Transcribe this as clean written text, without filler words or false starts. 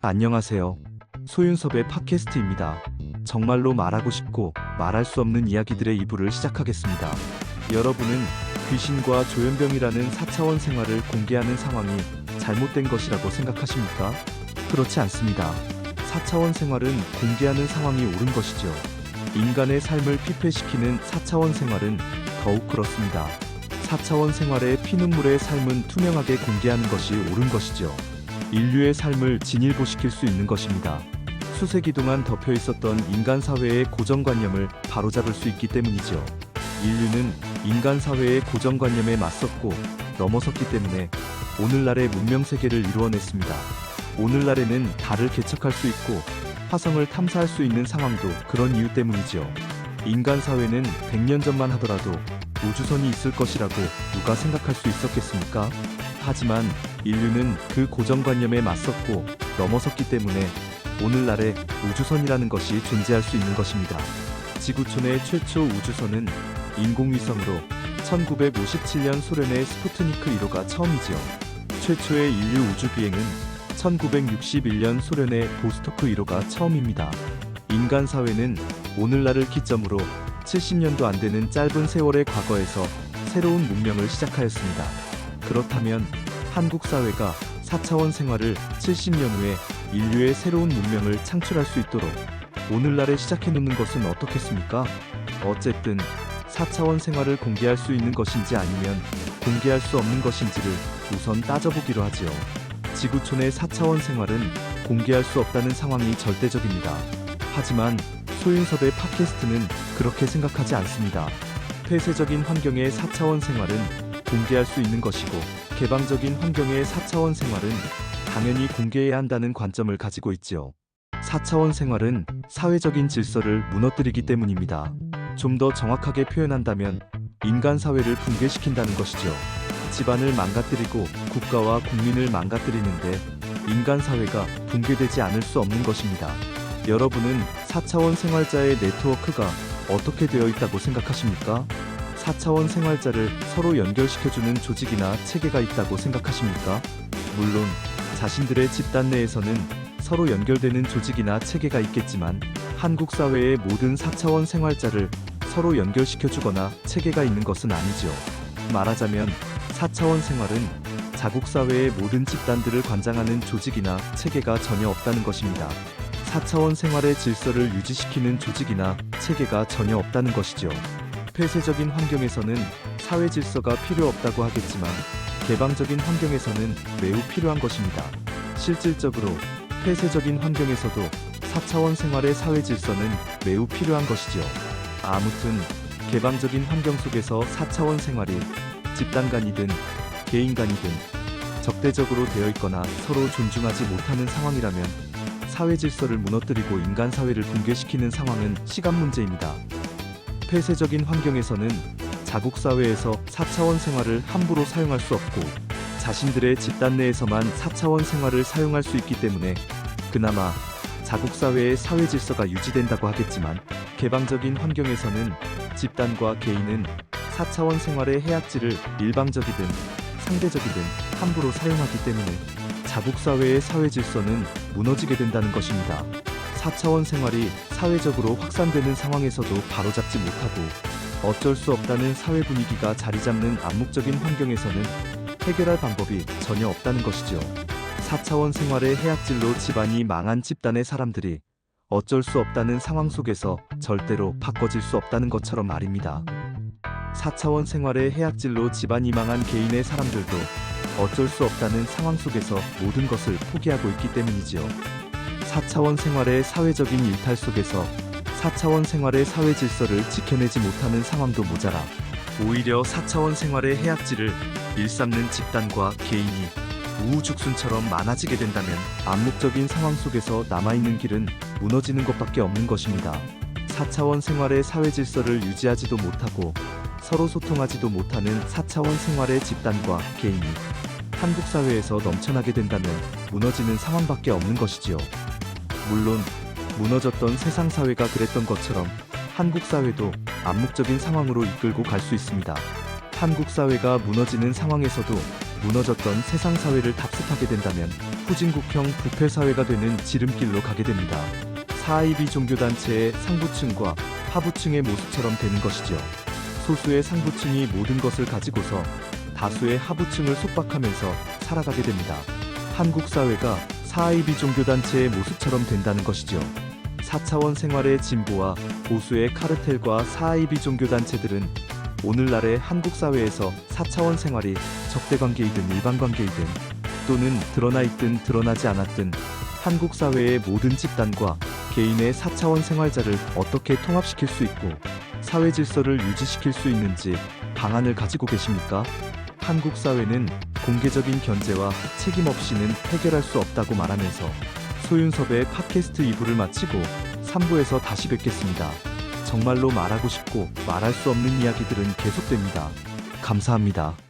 안녕하세요. 소윤섭의 팟캐스트입니다. 정말로 말하고 싶고 말할 수 없는 이야기들의 2부를 시작하겠습니다. 여러분은 귀신과 조현병이라는 4차원 생활을 공개하는 상황이 잘못된 것이라고 생각하십니까? 그렇지 않습니다. 4차원 생활은 공개하는 상황이 옳은 것이죠. 인간의 삶을 피폐시키는 4차원 생활은 더욱 그렇습니다. 4차원 생활의 피눈물의 삶은 투명하게 공개하는 것이 옳은 것이죠. 인류의 삶을 진일보시킬 수 있는 것입니다. 수세기 동안 덮여 있었던 인간 사회의 고정관념을 바로잡을 수 있기 때문이죠. 인류는 인간 사회의 고정관념에 맞섰고 넘어섰기 때문에 오늘날의 문명 세계를 이루어냈습니다. 오늘날에는 달을 개척할 수 있고 화성을 탐사할 수 있는 상황도 그런 이유 때문이죠. 인간 사회는 100년 전만 하더라도 우주선이 있을 것이라고 누가 생각할 수 있었겠습니까? 하지만 인류는 그 고정관념에 맞섰고 넘어섰기 때문에 오늘날의 우주선이라는 것이 존재할 수 있는 것입니다. 지구촌의 최초 우주선은 인공위성으로 1957년 소련의 스푸트니크 1호가 처음이지요. 최초의 인류 우주비행은 1961년 소련의 보스토크 1호가 처음입니다. 인간 사회는 오늘날을 기점으로 70년도 안 되는 짧은 세월의 과거에서 새로운 문명을 시작하였습니다. 그렇다면 한국 사회가 4차원 생활을 70년 후에 인류의 새로운 문명을 창출할 수 있도록 오늘날에 시작해놓는 것은 어떻겠습니까? 어쨌든 4차원 생활을 공개할 수 있는 것인지 아니면 공개할 수 없는 것인지를 우선 따져보기로 하지요. 지구촌의 4차원 생활은 공개할 수 없다는 상황이 절대적입니다. 하지만 소윤섭의 팟캐스트는 그렇게 생각하지 않습니다. 폐쇄적인 환경의 4차원 생활은 공개할 수 있는 것이고 개방적인 환경의 4차원 생활은 당연히 공개해야 한다는 관점을 가지고 있지요. 4차원 생활은 사회적인 질서를 무너뜨리기 때문입니다. 좀 더 정확하게 표현한다면 인간 사회를 붕괴시킨다는 것이죠. 집안을 망가뜨리고 국가와 국민을 망가뜨리는데 인간 사회가 붕괴되지 않을 수 없는 것입니다. 여러분은 4차원 생활자의 네트워크가 어떻게 되어 있다고 생각하십니까? 4차원 생활자를 서로 연결시켜주는 조직이나 체계가 있다고 생각하십니까? 물론 자신들의 집단 내에서는 서로 연결되는 조직이나 체계가 있겠지만 한국 사회의 모든 4차원 생활자를 서로 연결시켜주거나 체계가 있는 것은 아니죠. 말하자면 4차원 생활은 자국 사회의 모든 집단들을 관장하는 조직이나 체계가 전혀 없다는 것입니다. 4차원 생활의 질서를 유지시키는 조직이나 체계가 전혀 없다는 것이죠. 폐쇄적인 환경에서는 사회 질서가 필요 없다고 하겠지만 개방적인 환경에서는 매우 필요한 것입니다. 실질적으로 폐쇄적인 환경에서도 4차원 생활의 사회 질서는 매우 필요한 것이죠. 아무튼 개방적인 환경 속에서 4차원 생활이 집단 간이든 개인 간이든 적대적으로 되어 있거나 서로 존중하지 못하는 상황이라면 사회 질서를 무너뜨리고 인간 사회를 붕괴시키는 상황은 시간 문제입니다. 폐쇄적인 환경에서는 자국 사회에서 4차원 생활을 함부로 사용할 수 없고 자신들의 집단 내에서만 4차원 생활을 사용할 수 있기 때문에 그나마 자국 사회의 사회 질서가 유지된다고 하겠지만 개방적인 환경에서는 집단과 개인은 4차원 생활의 해악질을 일방적이든 상대적이든 함부로 사용하기 때문에 자국 사회의 사회 질서는 무너지게 된다는 것입니다. 4차원 생활이 사회적으로 확산되는 상황에서도 바로잡지 못하고 어쩔 수 없다는 사회 분위기가 자리 잡는 암묵적인 환경에서는 해결할 방법이 전혀 없다는 것이죠. 4차원 생활의 해악질로 집안이 망한 집단의 사람들이 어쩔 수 없다는 상황 속에서 절대로 바꿔질 수 없다는 것처럼 말입니다. 4차원 생활의 해악질로 집안이 망한 개인의 사람들도 어쩔 수 없다는 상황 속에서 모든 것을 포기하고 있기 때문이지요. 4차원 생활의 사회적인 일탈 속에서 4차원 생활의 사회 질서를 지켜내지 못하는 상황도 모자라 오히려 4차원 생활의 해악질을 일삼는 집단과 개인이 우후죽순처럼 많아지게 된다면 암묵적인 상황 속에서 남아있는 길은 무너지는 것밖에 없는 것입니다. 4차원 생활의 사회 질서를 유지하지도 못하고 서로 소통하지도 못하는 4차원 생활의 집단과 개인이 한국 사회에서 넘쳐나게 된다면 무너지는 상황밖에 없는 것이지요. 물론 무너졌던 세상 사회가 그랬던 것처럼 한국 사회도 암묵적인 상황으로 이끌고 갈 수 있습니다. 한국 사회가 무너지는 상황에서도 무너졌던 세상 사회를 답습하게 된다면 후진국형 부패 사회가 되는 지름길로 가게 됩니다. 4IB 종교단체의 상부층과 하부층의 모습처럼 되는 것이죠. 소수의 상부층이 모든 것을 가지고서 다수의 하부층을 속박하면서 살아가게 됩니다. 한국 사회가 4IB 종교단체의 모습처럼 된다는 것이죠. 4차원 생활의 진보와 보수의 카르텔과 4IB 종교단체들은 오늘날의 한국 사회에서 4차원 생활이 적대관계이든 일반관계이든 또는 드러나 있든 드러나지 않았든 한국 사회의 모든 집단과 개인의 4차원 생활자를 어떻게 통합시킬 수 있고 사회 질서를 유지시킬 수 있는지 방안을 가지고 계십니까? 한국 사회는 공개적인 견제와 책임 없이는 해결할 수 없다고 말하면서 소윤섭의 팟캐스트 2부를 마치고 3부에서 다시 뵙겠습니다. 정말로 말하고 싶고 말할 수 없는 이야기들은 계속됩니다. 감사합니다.